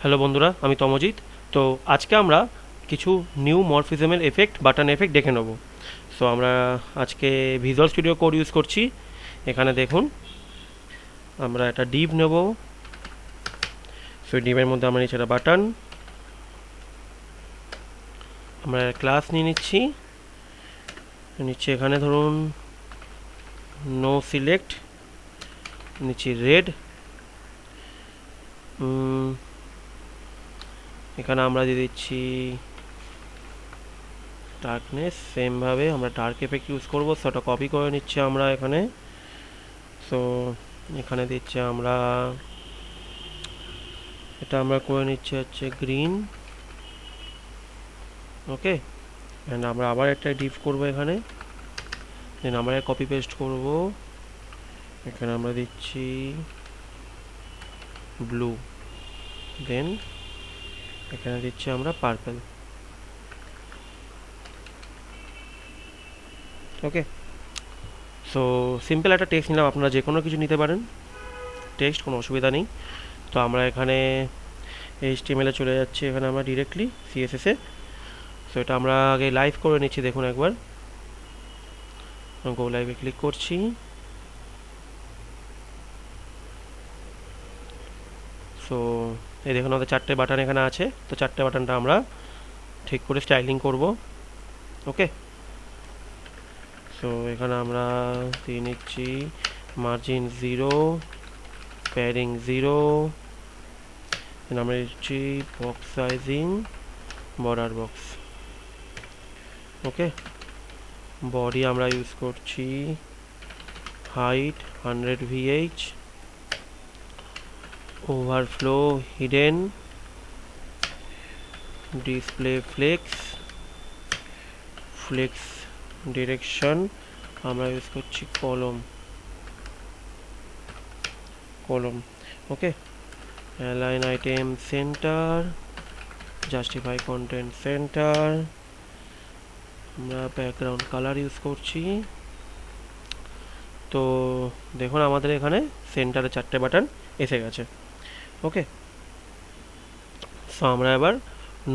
Hello বন্ধুরা, আমি তমজিৎ। তো আজকে আমরা কিছু নিউ মরফিজমের এফেক্ট, বাটন এফেক্ট দেখে নেব। সো আমরা আজকে ভিজুয়াল স্টুডিও কোড ইউজ করছি। এখানে দেখুন, আমরা একটা ডিভ নেব। সো ডিভের মধ্যে আমরা নিচ্ছি একটা বাটন, আমরা ক্লাস নিয়ে নিচ্ছি। এখানে ধরুন নো সিলেক্ট, নিচ্ছি রেড। এখানে আমরা দিয়ে দিচ্ছি ডার্কনেস। সেমভাবে আমরা ডার্ক এফেক্ট ইউজ করবো, সেটা কপি করে নিচ্ছি আমরা এখানে। সো এখানে দিচ্ছি আমরা, এটা আমরা করে নিচ্ছি হচ্ছে গ্রিন। ওকে, অ্যান্ড আমরা আবার একটা ডিপ করব এখানে, দেন আমরা কপি পেস্ট করব। এখানে আমরা দিচ্ছি ব্লু, দেন এখানে দিচ্ছি আমরা পার্পল। ওকে, সো সিম্পল একটা টেক্সট নিলাম, আপনারা যে কোনো কিছু নিতে পারেন টেক্সট, কোনো অসুবিধা নেই। তো আমরা এখানে HTML-এ চলে যাচ্ছি, এখানে আমরা ডিরেক্টলি CSS-এ। সো এটা আমরা আগে লাইভ করে নিচ্ছি, দেখুন একবার। গো লাইভে ক্লিক করছি। সো এই দেখুন আমাদের 4টে বাটন এখানে আছে। তো 4টে বাটনটা আমরা ঠিক করে স্টাইলিং করব। ওকে, সো এখানে আমরা দিয়ে নিচ্ছি মার্জিন 0, প্যাডিং 0, আমরা দিচ্ছি box sizing border box. Okay, body আমরা ইউজ করছি height 100 VH, overflow hidden, display flex, flex direction আমরা ইউজ করছি column. Okay, align item centre, justify content centre, আমরা ব্যাকগ্রাউন্ড কালার ইউজ করছি। তো দেখুন আমাদের এখানে সেন্টারে 4টে বাটন এসে গেছে। ওকে, সো আমরা এবার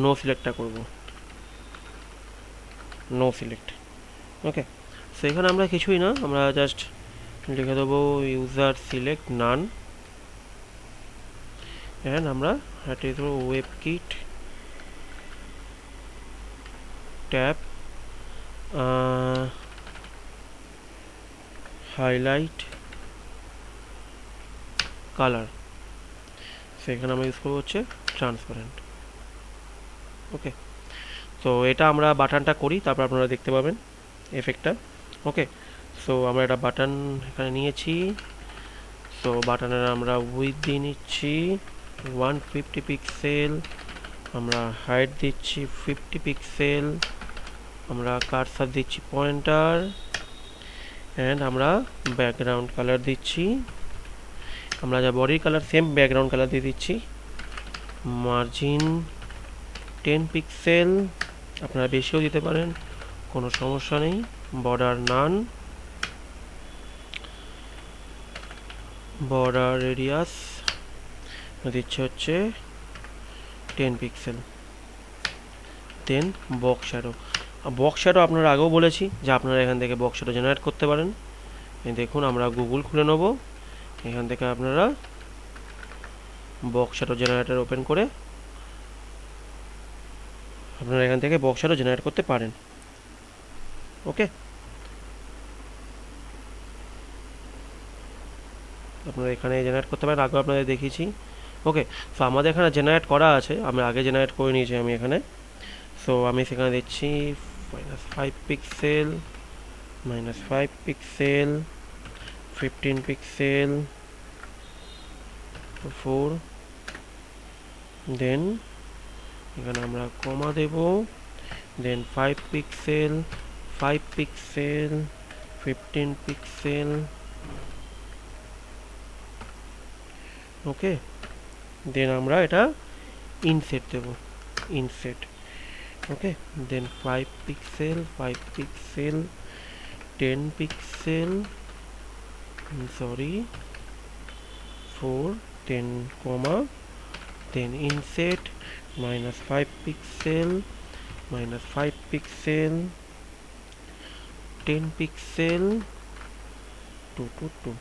নো সিলেক্টটা করব, নো সিলেক্ট। ওকে, সো এখানে আমরা কিছুই না, আমরা জাস্ট লিখে দেবো ইউজার সিলেক্ট নান, অ্যান্ড আমরা হাটিয়ে দেবো web kit tab highlight colour. সেখানে আমরা ইউজ করবো হচ্ছে ট্রান্সপারেন্ট। ওকে, তো এটা আমরা বাটনটা করি, তারপর আপনারা দেখতে পাবেন এফেক্টটা। ওকে, সো আমরা একটা বাটন এখানে নিয়েছি। সো বাটনের আমরা উইথ দিয়ে নিচ্ছি 150 পিক্সেল, আমরা হাইট দিচ্ছি 50 পিক্সেল, আমরা কার্সার দিচ্ছি পয়েন্টার, অ্যান্ড আমরা ব্যাকগ্রাউন্ড কালার দিচ্ছি, আমরা যা বডির কালার সেম ব্যাকগ্রাউন্ড কালার দিয়ে দিচ্ছি। মার্জিন 10 পিক্সেল, আপনারা বেশিও দিতে পারেন, কোনো সমস্যা নেই। বর্ডার নান, বর্ডার রেডিয়াস দিচ্ছে হচ্ছে 10 পিক্সেল, দেন বক্স শ্যাডো আপনারা আগেও বলেছি যে আপনারা এখান থেকে বক্স শ্যাডো জেনারেট করতে পারেন। দেখুন আমরা গুগল খুলে নেব, এখান থেকে আপনারা বক্স শ্যাডো জেনারেটর ওপেন করে আপনারা এখান থেকে বক্স শ্যাডো জেনারেট করতে পারেন। ওকে, আপনারা এখানে জেনারেট করতে পারেন, আগেও আপনাদের দেখিয়েছি। ওকে, সো আমাদের এখানে জেনারেট করা আছে, আমরা আগে জেনারেট করে নিয়েছি আমি এখানে। সো আমি সেখানে দিচ্ছি -5 পিক্সেল, -5 পিক্সেল, 15 পিক্সেল, 4, দেন এখানে আমরা কমা দেব, then 5 pixel, 5 pixel, 15 pixel. Okay, then আমরা এটা ইনসেট দেব, inset. Okay, then 5 pixel, 5 pixel, 10 pixel, sorry 4, 10, then inset -5 pixel, -5 pixel, 10 pixel, 2 2 2।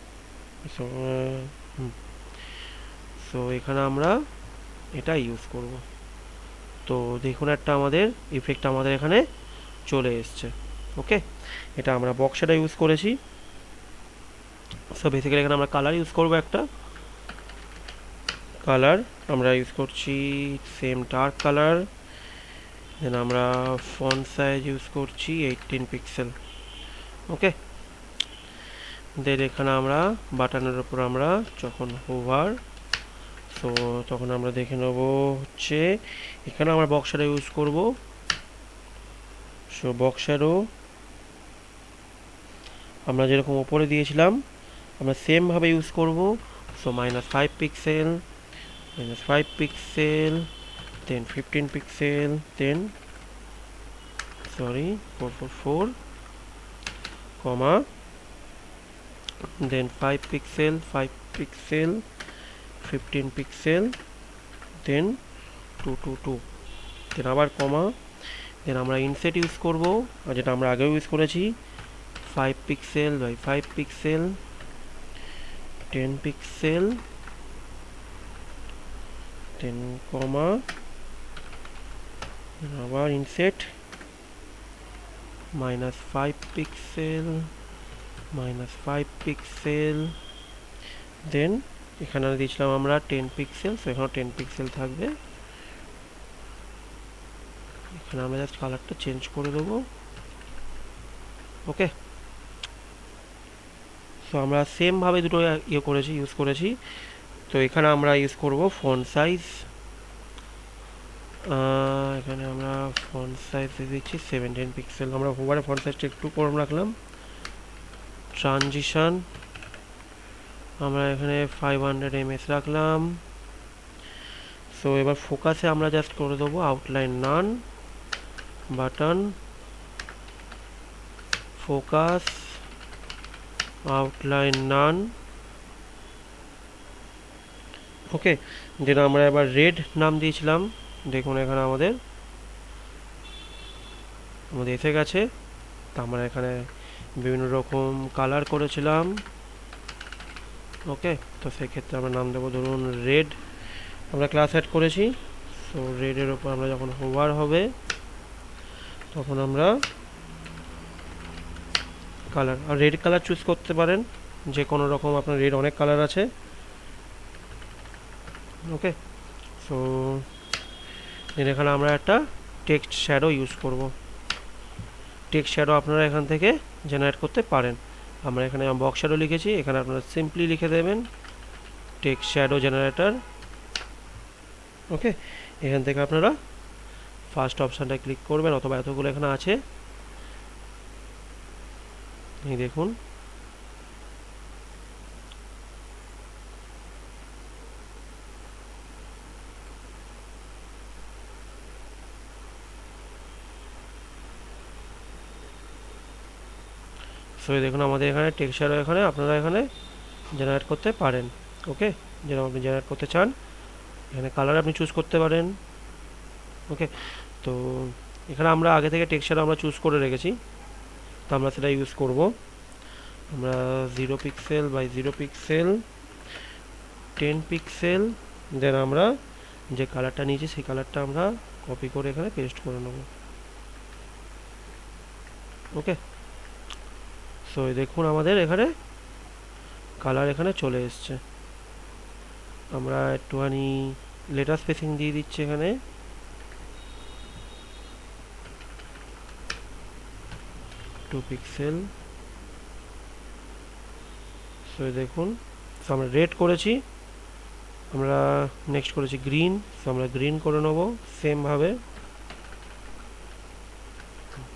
So এখানে আমরা এটা ইউজ করব। তো দেখুন একটা আমাদের ইফেক্ট আমাদের এখানে চলে এসছে। ওকে, এটা আমরা বক্স শ্যাডো ইউজ করেছি। সো বেসিক্যালি এখানে আমরা কালার ইউজ করব, একটা কালার আমরা ইউজ করছি সেম ডার্ক কালার। দেন আমরা ফন্ট সাইজ ইউজ করছি 18 পিক্সেল। ওকে, দেন এখানে আমরা বাটনের উপর আমরা যখন হোভার, সো তখন আমরা দেখে নেব হচ্ছে এখানে আমরা বক্স শ্যাডো ইউজ করব। সো বক্স শ্যাডো আমরা যেরকম উপরে দিয়েছিলাম আমরা সেম ভাবে ইউজ করব। সো -5 পিক্সেল, -5 পিক্সেল, দেন 15 পিক্সেল, দেন 444 কমা, দেন 5 পিক্সেল, 5 পিক্সেল, 15 পিক্সেল, দেন 222, দেন আবার কমা, দেন আমরা ইনসেট ইউজ করব, আর যেটা আমরা আগেও ইউজ করেছি 5 পিক্সেল বাই 5 পিক্সেল, 10 পিক্সেল, দেন কমা, আবার ইনসেট -5 পিক্সেল, -5 পিক্সেল, দেন এখানে দিয়েছিলাম আমরা 10 পিক্সেল, সো এখানে 10 পিক্সেল থাকবে। এখানে আমরা জাস্ট কালারটা চেঞ্জ করে দেবো। ওকে, সো আমরা সেম ভাবে দুটো ইউজ করেছি। তো এখানে আমরা ইউজ করব ফন্ট সাইজ। এখানে আমরা ফন্ট সাইজ দিচ্ছি 17 পিক্সেল। আমরা হোভারে ফন্ট সাইজটা একটু কম রাখলাম। ট্রানজিশন আমরা এখানে 500 ms রাখলাম। সো এবার ফোকাসে আমরা জাস্ট করে দেবো আউটলাইন নান, বাটন ফোকাস, আউটলাইন নান। ওকে, যেটা আমরা এবার রেড নাম দিয়েছিলাম, দেখুন এখানে আমাদের এসে গেছে। তা আমরা এখানে বিভিন্ন রকম কালার করেছিলাম। ওকে, তো সেক্ষেত্রে আমরা নাম দেবো ধরুন রেড, আমরা ক্লাস অ্যাড করেছি। সো রেডের উপর আমরা যখন হোভার হবে তখন আমরা কালার, আর রেড কালার চুজ করতে পারেন যে কোনো রকম, আপনার রেড অনেক কালার আছে। ওকে, সো এখানে আমরা একটা টেক্সট শ্যাডো ইউজ করব। টেক্সট শ্যাডো আপনারা এখান থেকে জেনারেট করতে পারেন। আমরা এখানে বক্স শ্যাডো লিখেছি, এখানে আপনারা সিম্পলি লিখে দেবেন টেক্সট শ্যাডো জেনারেটর। ওকে, এখান থেকে আপনারা ফার্স্ট অপশানটা ক্লিক করবেন, অথবা এতগুলো এখানে আছে, এই দেখুন। সো দেখুন আমাদের এখানে টেক্সট শ্যাডো এখানে আপনারা এখানে জেনারেট করতে পারেন। ওকে, যেরকম আপনি জেনারেট করতে চান এখানে কালার আপনি চুজ করতে পারেন। ওকে, তো এখানে আমরা আগে থেকে টেক্সট শ্যাডো আমরা চুজ করে রেখেছি, তো আমরা সেটা ইউজ করব। আমরা 0 পিক্সেল বাই 0 পিক্সেল, 10 পিক্সেল, দেন আমরা যে কালারটা নিয়েছি সেই কালারটা আমরা কপি করে এখানে পেস্ট করে নেব। ওকে, সো দেখুন আমাদের এখানে কালার এখানে চলে এসছে। আমরা একটুখানি লেটার স্পেসিং দিয়ে দিচ্ছি এখানে, টু পিক্সেল। সো দেখুন, সো আমরা রেড করেছি, আমরা নেক্সট করেছি গ্রিন, সো আমরা গ্রিন করে নেব সেম ভাবে।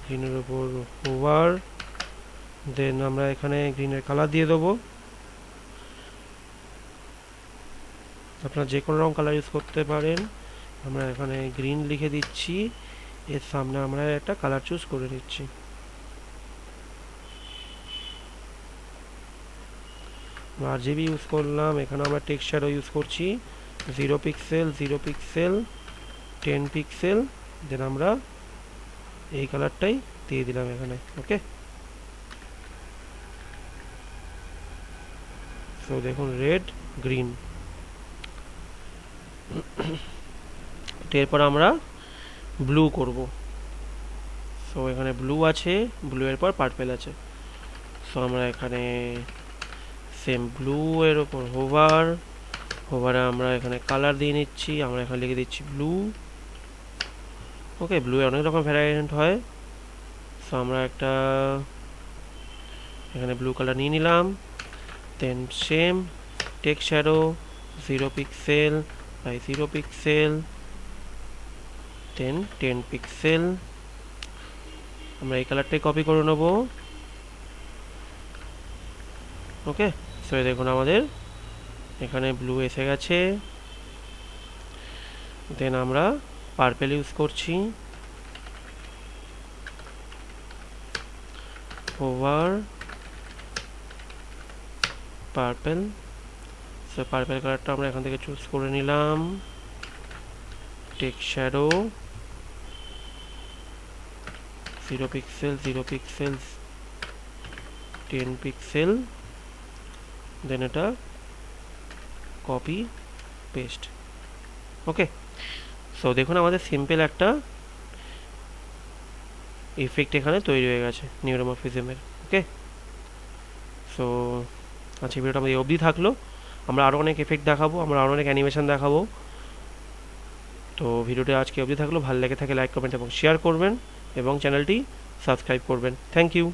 গ্রিনের উপর ওভার, দেন আমরা এখানে গ্রিনের কালার দিয়ে দেবো। আপনারা যে কোনো রকম কালার ইউজ করতে পারেন। আমরা এখানে গ্রিন লিখে দিচ্ছি, এর সামনে আমরা একটা কালার চুজ করে নিচ্ছি। RGB ইউজ করলাম, এখানে আমরা টেক্সট শ্যাডো ইউজ করছি 0 পিক্সেল 0 পিক্সেল 10 পিক্সেল, দেন আমরা এই কালারটাই দিয়ে দিলাম এখানে। ওকে, সো দেখুন রেড গ্রিন। এরপর আমরা ব্লু করব। সো এখানে ব্লু আছে, ব্লু এর পর পার্পেল আছে। সো আমরা এখানে সেম ব্লু এর উপর হোভারে আমরা এখানে কালার দিয়ে নিচ্ছি, আমরা এখানে লিখে দিচ্ছি ব্লু। ওকে, ব্লু এর অনেক রকম ভ্যারিয়েন্ট হয়। সো আমরা একটা এখানে ব্লু কালার নিয়ে নিলাম, then same text shadow 0 pixel by 0 pixel, then 10 pixel. আমরা এই কালারটাই কপি করে নেব। ওকে, সো দেখুন আমাদের এখানে ব্লু এসে গেছে। দেন আমরা পার্পেল ইউজ করছি, ওভার পার্পেল। সো পার্পেল কালারটা আমরা এখান থেকে চুজ করে নিলাম, text shadow 0 pixel 0 pixel 10 pixel, then এটা কপি পেস্ট। ওকে, সো দেখুন আমাদের সিম্পল একটা ইফেক্ট এখানে তৈরি হয়ে গেছে নিউরোমরফিজমের। ওকে, সো আজকে ভিডিওটা আমাদের এই অবধি থাকলো। আমরা আরও অনেক এফেক্ট দেখাবো, আমরা আরও অনেক অ্যানিমেশন দেখাবো। তো ভিডিওটা আজকে অবধি থাকলো। ভালো লেগে থাকে লাইক কমেন্ট এবং শেয়ার করবেন এবং চ্যানেলটি সাবস্ক্রাইব করবেন। Thank you.